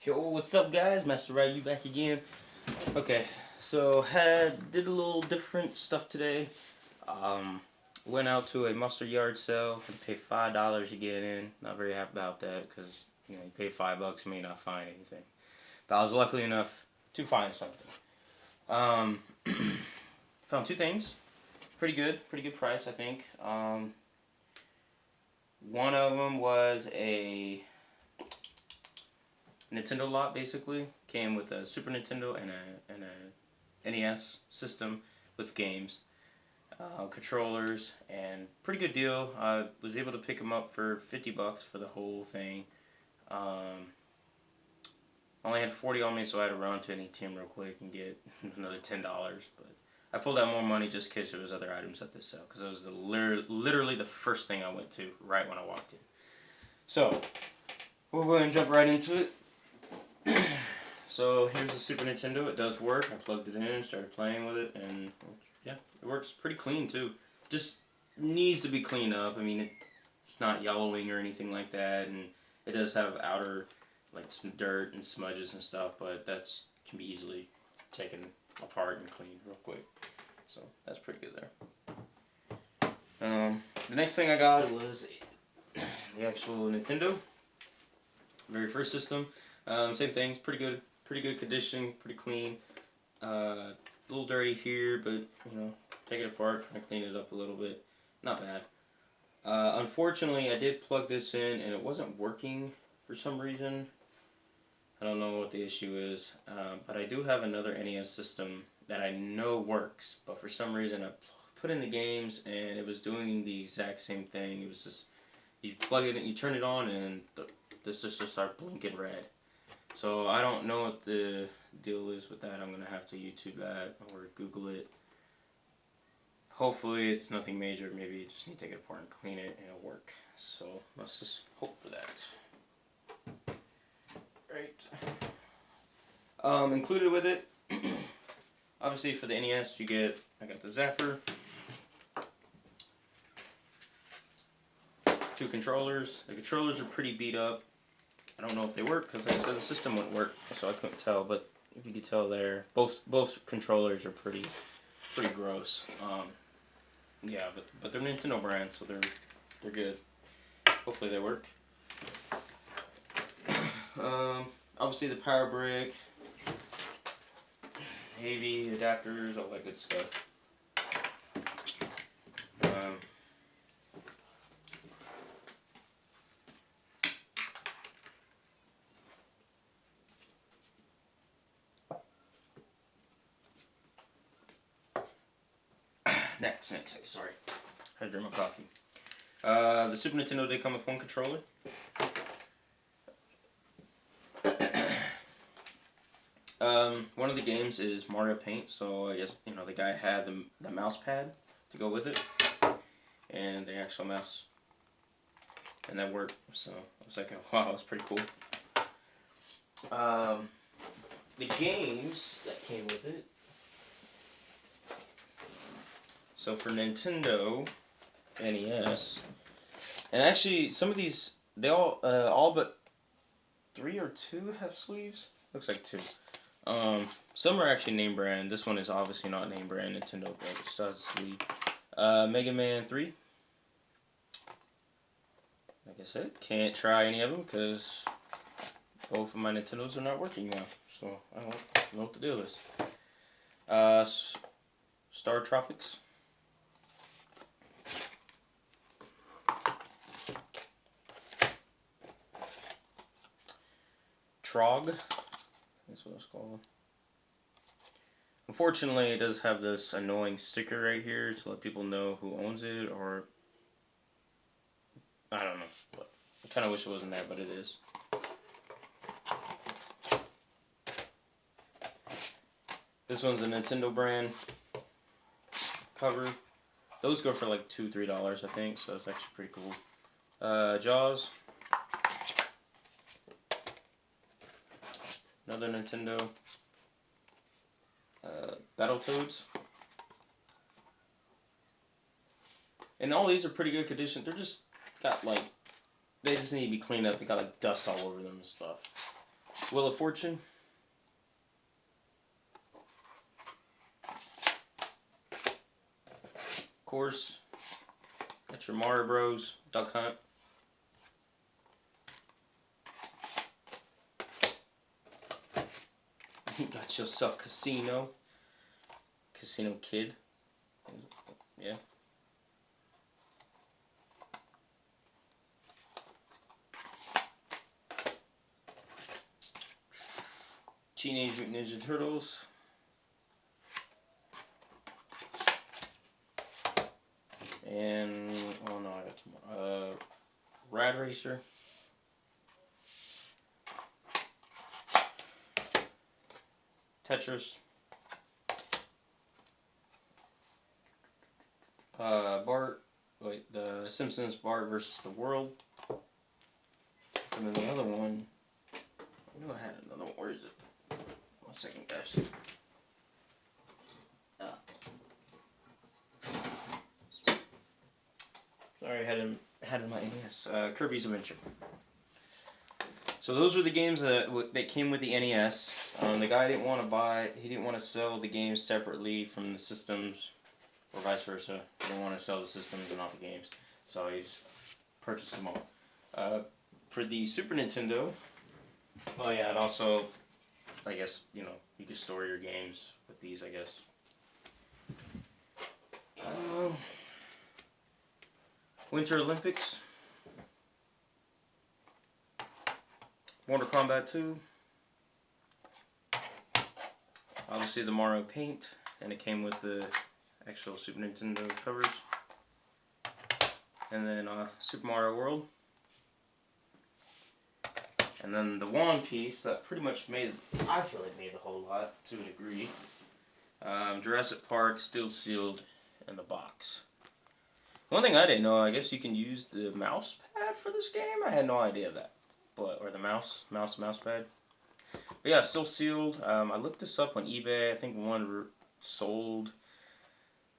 Yo, what's up, guys? Master Ryu back again. Okay, so did a little different stuff today. Um, Went out to a mustard yard sale. Had to pay $5 to get in. Not very happy about that because you pay $5, you may not find anything. But I was lucky enough to find something. Um, Found two things. Pretty good price, I think. One of them was a Nintendo lot, basically. Came with a Super Nintendo and a NES system with games, controllers, and pretty good deal. I was able to pick them up for $50 for the whole thing. Only had 40 on me, so I had to run to an ATM real quick and get another $10. But I pulled out more money just in case there was other items at this sale, because it was literally the first thing I went to right when I walked in. So we'll go ahead and jump right into it. So here's the Super Nintendo. It does work. I plugged it in, started playing with it, and yeah, it works pretty clean too. Just needs to be cleaned up. I mean, it's not yellowing or anything like that, and it does have outer, like, some dirt and smudges and stuff, but that's can be easily taken apart and cleaned real quick. So that's pretty good there. The next thing I got was the actual Nintendo. Very first system. Same thing. It's pretty good condition, pretty clean. A little dirty here, but take it apart, trying to clean it up a little bit. Not bad. Unfortunately, I did plug this in and it wasn't working for some reason. I don't know what the issue is, but I do have another NES system that I know works, but for some reason I put in the games and it was doing the exact same thing. It was just, you plug it in, you turn it on, and this just started blinking red. So I don't know what the deal is with that. I'm going to have to YouTube that or Google it. Hopefully it's nothing major. Maybe you just need to take it apart and clean it and it'll work. So let's just hope for that. Right. Included with it, obviously for the NES I got the Zapper, two controllers. The controllers are pretty beat up. I don't know if they work because, like I said, the system wouldn't work, so I couldn't tell. But if you could tell there, both controllers are pretty gross. Yeah, but they're Nintendo brand, so they're good. Hopefully they work. Obviously the power brick, AV adapters, all that good stuff. Next, sorry. I had to drink my coffee. The Super Nintendo did come with one controller. One of the games is Mario Paint, so I guess, the guy had the mouse pad to go with it, and the actual mouse, and that worked, so I was like, oh, wow, that's pretty cool. The games that came with it, so for Nintendo NES, and actually some of these, they all but 3 or 2 have sleeves. Looks like 2. Some are actually name brand. This one is obviously not name brand Nintendo, but it still has a sleeve. Mega Man 3. Like I said, can't try any of them because both of my Nintendos are not working now. So I don't know what the deal is. Star Tropics. Trog. That's what it's called. Unfortunately, it does have this annoying sticker right here to let people know who owns it, or I don't know. But I kind of wish it wasn't there, but it is. This one's a Nintendo brand cover. Those go for like $2-3, I think, so that's actually pretty cool. Jaws. Another Nintendo. Battletoads. And all these are pretty good condition. They're just got, like, they just need to be cleaned up. They got like dust all over them and stuff. Wheel of Fortune. Of course, got your Mario Bros. Duck Hunt. Got yourself Casino. Casino Kid. Yeah. Teenage Mutant Ninja Turtles. And, oh no, I got two more. Rad Racer. Tetris. Bart. Wait, the Simpsons Bart versus the World. And then the other one. I knew I had another one. Where is it? 1 second, guys. Sorry, I had in my NES. Kirby's Adventure. So those were the games that came with the NES. The guy didn't want to buy. He didn't want to sell the games separately from the systems, or vice versa. He didn't want to sell the systems and not the games. So he just purchased them all. For the Super Nintendo. Oh yeah, and also, I guess you could store your games with these. I guess. Winter Olympics. Mortal Kombat 2. Obviously the Mario Paint, and it came with the actual Super Nintendo covers. And then Super Mario World. And then the one piece that pretty much I feel like made the whole lot to a degree. Jurassic Park, still sealed in the box. One thing I didn't know, I guess you can use the mouse pad for this game. I had no idea of that. Or the mouse pad. But yeah, still sealed. I looked this up on eBay. I think one sold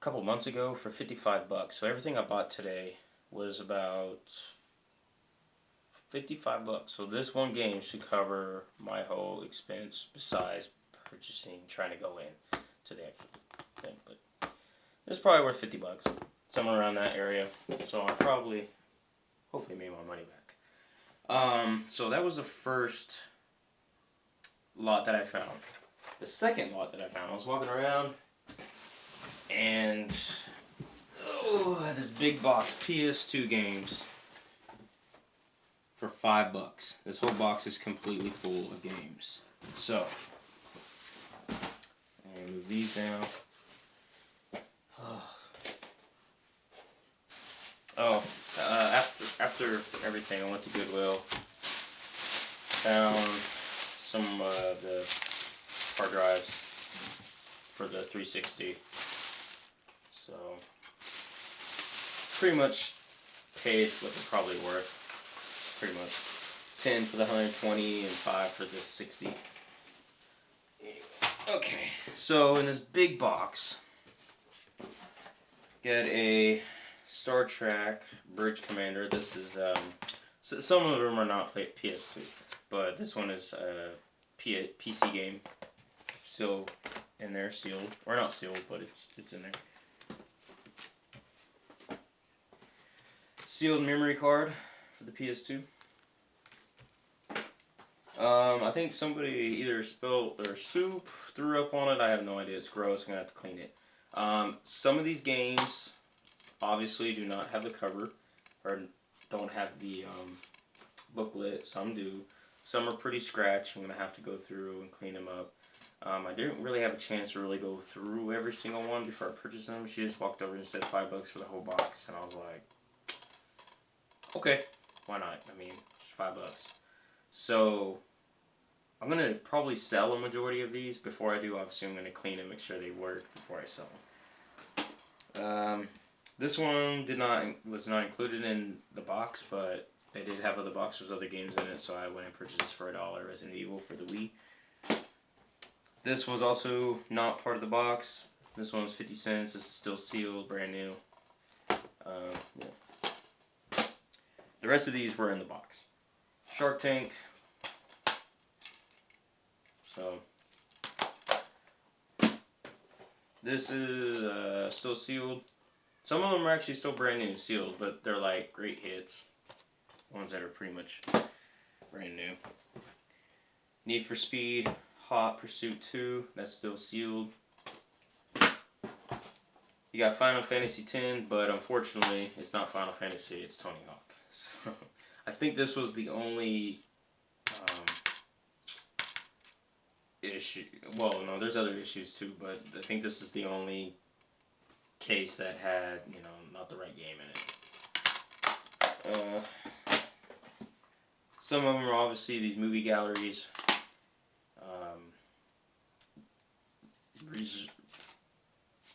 a couple months ago for $55. So everything I bought today was about $55. So this one game should cover my whole expense besides trying to go in to the actual thing. But it's probably worth $50. Somewhere around that area. So I hopefully made my money back. So that was the first lot that I found. The second lot that I found, I was walking around and this big box, PS2 games for $5. This whole box is completely full of games. So, and move these down. After everything, I went to Goodwill, found some of the hard drives for the 360. So, pretty much paid what they're probably worth. Pretty much 10 for the 120 and 5 for the 60. Okay, so in this big box, get a Star Trek Bridge Commander. This is so some of them are not PS2, but this one is a PC game. Still in there, sealed, or not sealed, but it's in there. Sealed memory card for the PS2. I think somebody either spilled their soup, threw up on it. I have no idea. It's gross. I'm gonna have to clean it. Some of these games obviously do not have the cover, or don't have the booklet. Some do. Some are pretty scratched. I'm going to have to go through and clean them up. I didn't really have a chance to really go through every single one before I purchased them. She just walked over and said $5 for the whole box, and I was like, okay, why not? I mean, it's $5. So, I'm going to probably sell a majority of these. Before I do, obviously I'm going to clean and make sure they work before I sell them. This one was not included in the box, but they did have other boxes with other games in it, so I went and purchased this for $1, Resident Evil for the Wii. This was also not part of the box. This one was 50 cents. This is still sealed, brand new. Yeah. The rest of these were in the box. Shark Tank. So this is still sealed. Some of them are actually still brand new sealed, but they're like great hits. Ones that are pretty much brand new. Need for Speed Hot Pursuit 2, that's still sealed. You got Final Fantasy X, but unfortunately it's not Final Fantasy, it's Tony Hawk. So I think this was the only issue. Well, no, there's other issues too, but I think this is the only case that had, you know, not the right game in it. Some of them are obviously these movie galleries.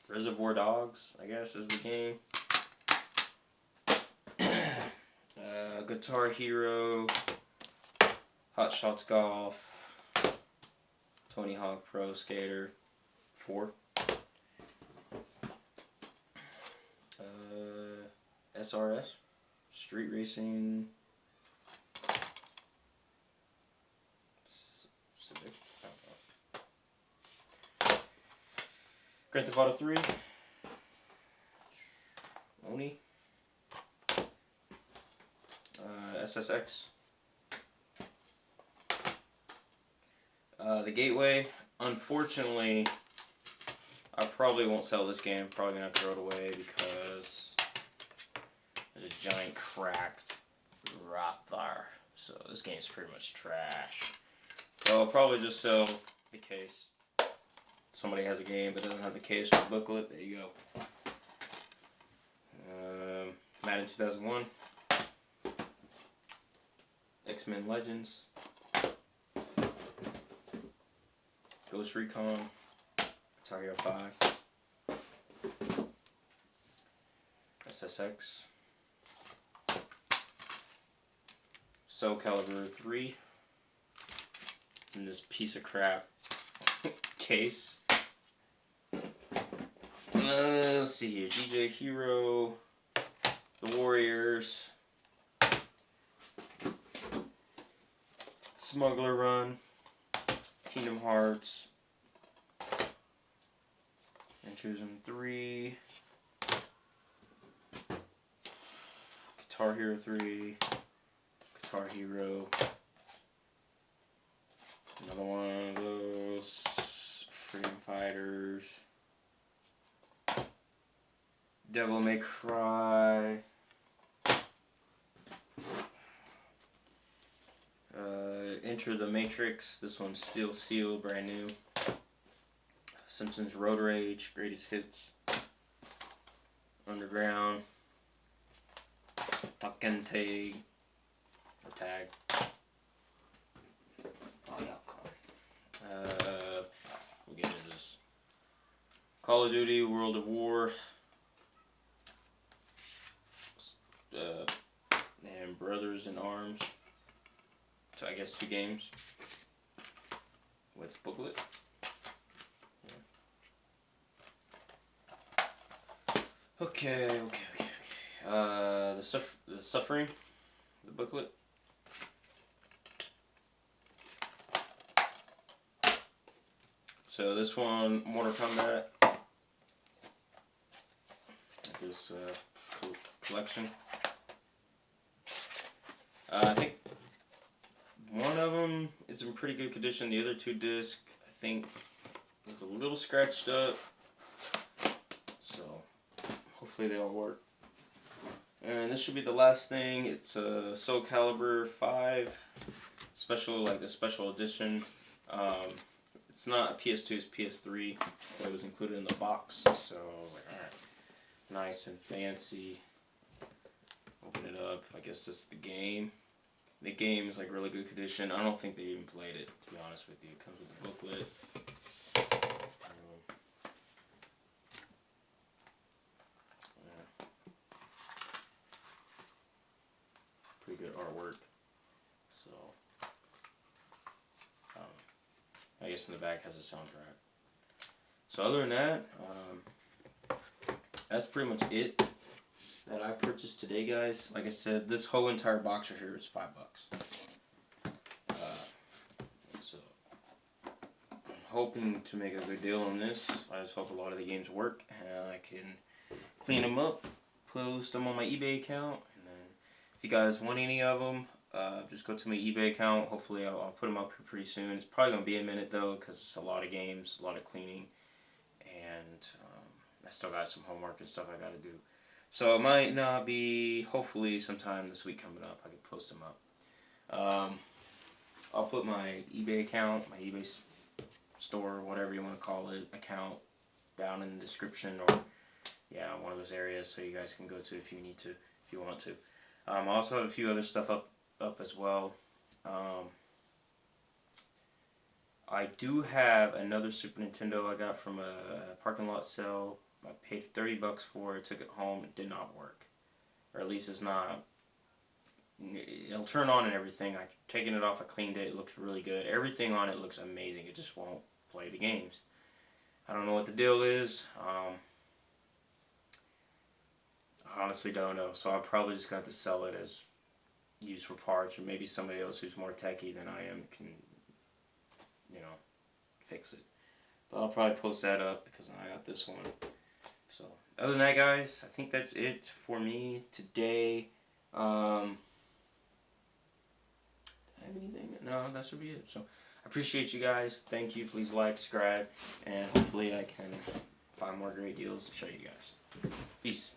Reservoir Dogs, I guess, is the game. Guitar Hero, Hot Shots Golf, Tony Hawk Pro Skater 4, SRS, Street Racing, Civic, I don't know. Grand Theft Auto 3, Oni, SSX, The Gateway. Unfortunately, I probably won't sell this game. Probably gonna have to throw it away because there's a giant cracked rot there. So this game's pretty much trash. So I'll probably just sell the case. Somebody has a game but doesn't have the case or the booklet. There you go. Madden 2001. X-Men Legends. Ghost Recon. Guitar Hero 5. SSX. Soul Calibur 3. In this piece of crap case. Let's see here. DJ Hero. The Warriors. Smuggler Run. Kingdom Hearts. And choosing 3. Guitar Hero 3. Guitar Hero. Another one of those. Freedom Fighters. Devil May Cry. Enter the Matrix. This one's still sealed, brand new. Simpsons Road Rage, Greatest Hits. Underground. Fucking Tag. Or Tag. Oh yeah, we'll get into this. Call of Duty, World of War. And Brothers in Arms. So I guess 2 games with booklet. Yeah. Okay. The Suffering, the booklet. So this one, Mortal Kombat. This collection. I think one of them is in pretty good condition. The other 2 discs, I think, is a little scratched up. So hopefully they all work. And this should be the last thing. It's a Soul Calibur 5 special, like the special edition. It's not a PS2, it's PS3. But it was included in the box. So I was like, alright, nice and fancy. Open it up. I guess this is the game. The game is like really good condition. I don't think they even played it, to be honest with you. It comes with the booklet. Yeah. Pretty good artwork. So, I guess in the back has a soundtrack. So other than that, that's pretty much it that I purchased today, guys. Like I said, this whole entire box right here is $5. So hoping to make a good deal on this. I just hope a lot of the games work and I can clean them up, post them on my eBay account, and then if you guys want any of them, just go to my eBay account. Hopefully I'll put them up here pretty soon. It's probably going to be a minute though because it's a lot of games, a lot of cleaning, and I still got some homework and stuff I got to do. So it might not be, hopefully sometime this week coming up I can post them up. I'll put my eBay account, my eBay store, whatever you want to call it, account down in the description, or yeah, one of those areas so you guys can go to if you need to, if you want to. I also have a few other stuff up as well. I do have another Super Nintendo I got from a parking lot sale. I paid $30 for it, took it home, it did not work. Or at least it's not, it'll turn on and everything. I've taken it off, I cleaned it, it looks really good. Everything on it looks amazing, it just won't play the games. I don't know what the deal is. I honestly don't know, so I'm probably just going to have to sell it as used for parts, or maybe somebody else who's more techie than I am can, you know, fix it. But I'll probably post that up because I got this one. So, other than that, guys, I think that's it for me today. Did I have anything? No, that should be it. So, I appreciate you guys. Thank you. Please like, subscribe, and hopefully I can find more great deals to show you guys. Peace.